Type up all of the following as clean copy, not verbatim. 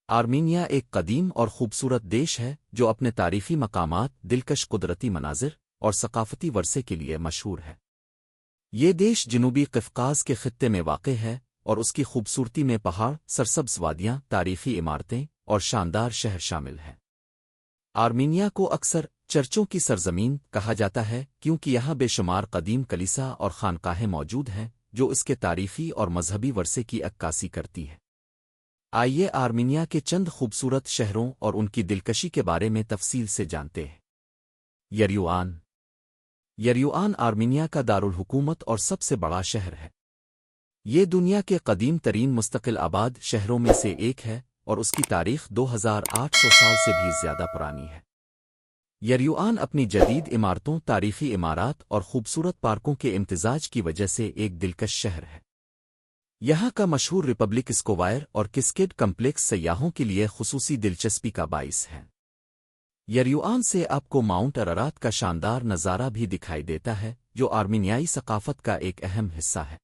Armenia ایک قدیم اور خوبصورت دیش ہے جو اپنے تاریخی مقامات، دلکش قدرتی مناظر اور ثقافتی ورثے کے لیے مشہور ہے۔ یہ دیش جنوبی قفقاز کے خطے میں واقع ہے اور اس کی خوبصورتی میں پہاڑ، سرسبز وادیاں، تاریخی عمارتیں اور شاندار شہر شامل ہیں۔ آرمینیا کو اکثر چرچوں کی سرزمین کہا جاتا ہے کیونکہ یہاں بے شمار قدیم کلیسا اور خانقاہیں موجود ہیں جو اس کے تاریخی اور مذہبی ورثے کی عکاسی کرتی ہے۔ آئیے آرمینیا کے چند خوبصورت شہروں اور ان کی دلکشی کے بارے میں تفصیل سے جانتے ہیں۔ یریوان یریوان آرمینیا کا دارالحکومت اور سب سے بڑا شہر ہے۔ یہ دنیا کے قدیم ترین مستقل آباد شہروں میں سے ایک ہے اور اس کی تاریخ 2800 سال سے بھی زیادہ پرانی ہے۔ یریوان اپنی جدید عمارتوں، تاریخی عمارات اور خوبصورت پارکوں کے امتزاج کی وجہ سے ایک دلکش شہر ہے۔ یہاں کا مشہور ریپبلک اسکوائر اور کسکیڈ کمپلیکس سیاحوں کے لیے خصوصی دلچسپی کا باعث ہے۔ یریوان سے آپ کو ماؤنٹ ارارات کا شاندار نظارہ بھی دکھائی دیتا ہے جو آرمینیائی ثقافت کا ایک اہم حصہ ہے۔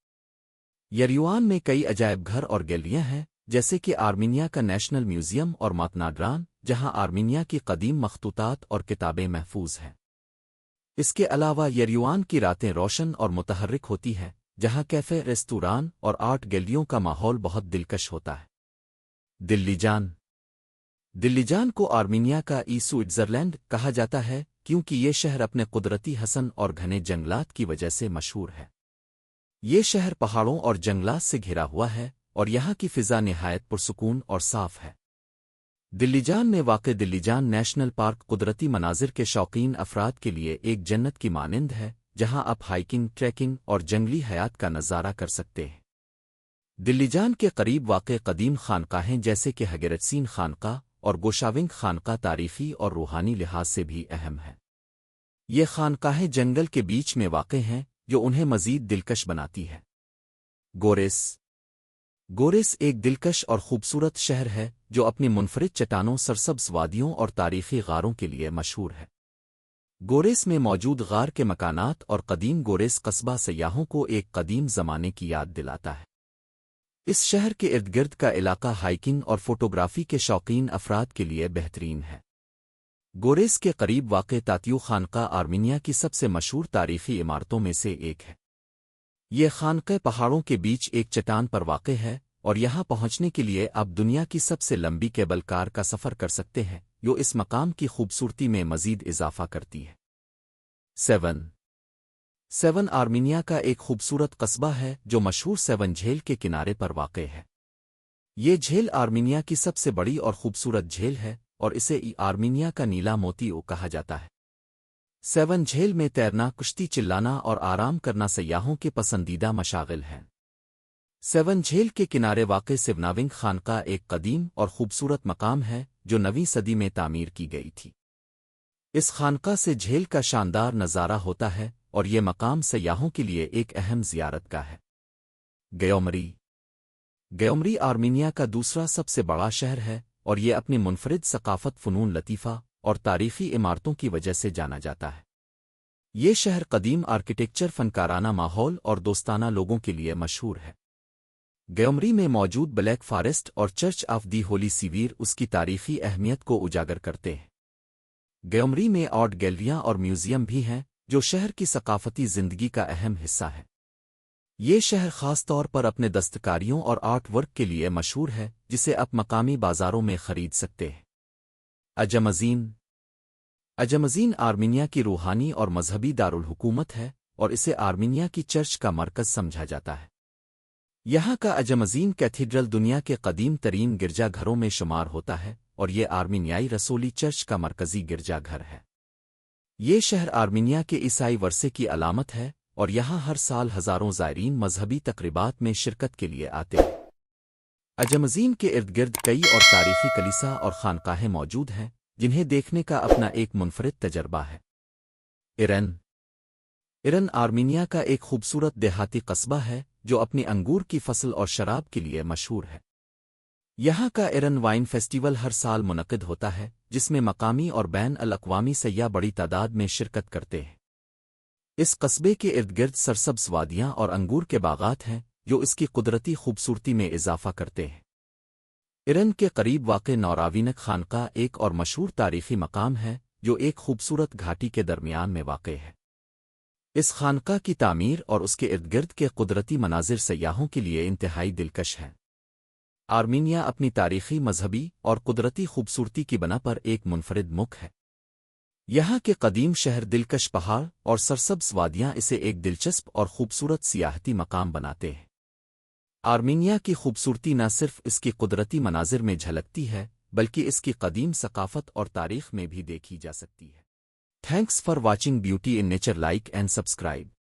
یریوان میں کئی عجائب گھر اور گیلریاں ہیں جیسے کہ آرمینیا کا نیشنل میوزیم اور ماتناڈران، جہاں آرمینیا کی قدیم مخطوطات اور کتابیں محفوظ ہیں۔ اس کے علاوہ یریوان کی راتیں روشن اور متحرک ہوتی ہیں، جہاں کیفے، ریستوران اور آرٹ گیلریوں کا ماحول بہت دلکش ہوتا ہے۔ دلی جان کو آرمینیا کا سوئٹزرلینڈ کہا جاتا ہے کیونکہ یہ شہر اپنے قدرتی حسن اور گھنے جنگلات کی وجہ سے مشہور ہے۔ یہ شہر پہاڑوں اور جنگلات سے گھرا ہوا ہے اور یہاں کی فضا نہایت پرسکون اور صاف ہے۔ دلی جان میں واقع دلی جان نیشنل پارک قدرتی مناظر کے شوقین افراد کے لیے ایک جنت کی مانند ہے، جہاں آپ ہائیکنگ، ٹریکنگ اور جنگلی حیات کا نظارہ کر سکتے ہیں۔ دلی جان کے قریب واقع قدیم خانقاہیں جیسے کہ ہگیرٹسین خانقاہ اور گوشاونگ خانقاہ تاریخی اور روحانی لحاظ سے بھی اہم ہے۔ یہ خانقاہیں جنگل کے بیچ میں واقع ہیں جو انہیں مزید دلکش بناتی ہے۔ گوریس ایک دلکش اور خوبصورت شہر ہے جو اپنی منفرد چٹانوں، سرسبز وادیوں اور تاریخی غاروں کے لیے مشہور ہے۔ گوریس میں موجود غار کے مکانات اور قدیم گوریس قصبہ سیاحوں کو ایک قدیم زمانے کی یاد دلاتا ہے۔ اس شہر کے ارد گرد کا علاقہ ہائیکنگ اور فوٹوگرافی کے شوقین افراد کے لیے بہترین ہے۔ گوریس کے قریب واقع تاتیو خانقاہ آرمینیا کی سب سے مشہور تاریخی عمارتوں میں سے ایک ہے۔ یہ خانقاہ پہاڑوں کے بیچ ایک چٹان پر واقع ہے اور یہاں پہنچنے کے لیے آپ دنیا کی سب سے لمبی کیبل کار کا سفر کر سکتے ہیں جو اس مقام کی خوبصورتی میں مزید اضافہ کرتی ہے۔ سیون آرمینیا کا ایک خوبصورت قصبہ ہے جو مشہور سیون جھیل کے کنارے پر واقع ہے۔ یہ جھیل آرمینیا کی سب سے بڑی اور خوبصورت جھیل ہے اور اسے آرمینیا کا نیلا موتی کہا جاتا ہے۔ سیون جھیل میں تیرنا، کشتی چلانا اور آرام کرنا سیاحوں کے پسندیدہ مشاغل ہیں۔ سیون جھیل کے کنارے واقع سیوناونگ خانقاہ ایک قدیم اور خوبصورت مقام ہے جو 9ویں صدی میں تعمیر کی گئی تھی۔ اس خانقاہ سے جھیل کا شاندار نظارہ ہوتا ہے اور یہ مقام سیاحوں کے لیے ایک اہم زیارت گاہ ہے۔ گیومری آرمینیا کا دوسرا سب سے بڑا شہر ہے اور یہ اپنی منفرد ثقافت، فنون لطیفہ اور تاریخی عمارتوں کی وجہ سے جانا جاتا ہے۔ یہ شہر قدیم آرکیٹیکچر، فنکارانہ ماحول اور دوستانہ لوگوں کے لیے مشہور ہے۔ گیومری میں موجود بلیک فارسٹ اور چرچ آف دی ہولی سیویر اس کی تاریخی اہمیت کو اجاگر کرتے ہیں۔ گیومری میں آرٹ گیلریاں اور میوزیم بھی ہیں جو شہر کی ثقافتی زندگی کا اہم حصہ ہے۔ یہ شہر خاص طور پر اپنے دستکاریوں اور آرٹ ورک کے لیے مشہور ہے جسے آپ مقامی بازاروں میں خرید سکتے ہیں۔ اجمزین آرمینیا کی روحانی اور مذہبی دارالحکومت ہے اور اسے آرمینیا کی چرچ کا مرکز سمجھا جاتا ہے۔ یہاں کا اجمزین کیتھیڈرل دنیا کے قدیم ترین گرجا گھروں میں شمار ہوتا ہے اور یہ آرمینیائی رسولی چرچ کا مرکزی گرجا گھر ہے۔ یہ شہر آرمینیا کے عیسائی ورثے کی علامت ہے اور یہاں ہر سال ہزاروں زائرین مذہبی تقریبات میں شرکت کے لیے آتے ہیں۔ اجمزین کے ارد گرد کئی اور تاریخی کلیسا اور خانقاہیں موجود ہیں جنہیں دیکھنے کا اپنا ایک منفرد تجربہ ہے۔ ایرن آرمینیا کا ایک خوبصورت دیہاتی قصبہ ہے جو اپنی انگور کی فصل اور شراب کے لیے مشہور ہے۔ یہااں کا ایرن وائن فیسٹیول ہر سال منعقد ہوتا ہے جس میں مقامی اور بین الاقوامی سیاح بڑی تعداد میں شرکت کرتے ہیں۔ اس قصبے کے ارد گرد سرسبز وادیاں اور انگور کے باغات ہیں جو اس کی قدرتی خوبصورتی میں اضافہ کرتے ہیں۔ ایرن کے قریب واقع نوراوینک خانقاہ ایک اور مشہور تاریخی مقام ہے جو ایک خوبصورت گھاٹی کے درمیان میں واقع ہے۔ اس خانقاہ کی تعمیر اور اس کے ارد گرد کے قدرتی مناظر سیاحوں کے لیے انتہائی دلکش ہیں۔ آرمینیا اپنی تاریخی، مذہبی اور قدرتی خوبصورتی کی بنا پر ایک منفرد ملک ہے۔ یہاں کے قدیم شہر، دلکش پہاڑ اور سرسبز وادیاں اسے ایک دلچسپ اور خوبصورت سیاحتی مقام بناتے ہیں۔ آرمینیا کی خوبصورتی نہ صرف اس کی قدرتی مناظر میں جھلکتی ہے بلکہ اس کی قدیم ثقافت اور تاریخ میں بھی دیکھی جا سکتی ہے۔ Thanks for watching beauty in nature, like and subscribe.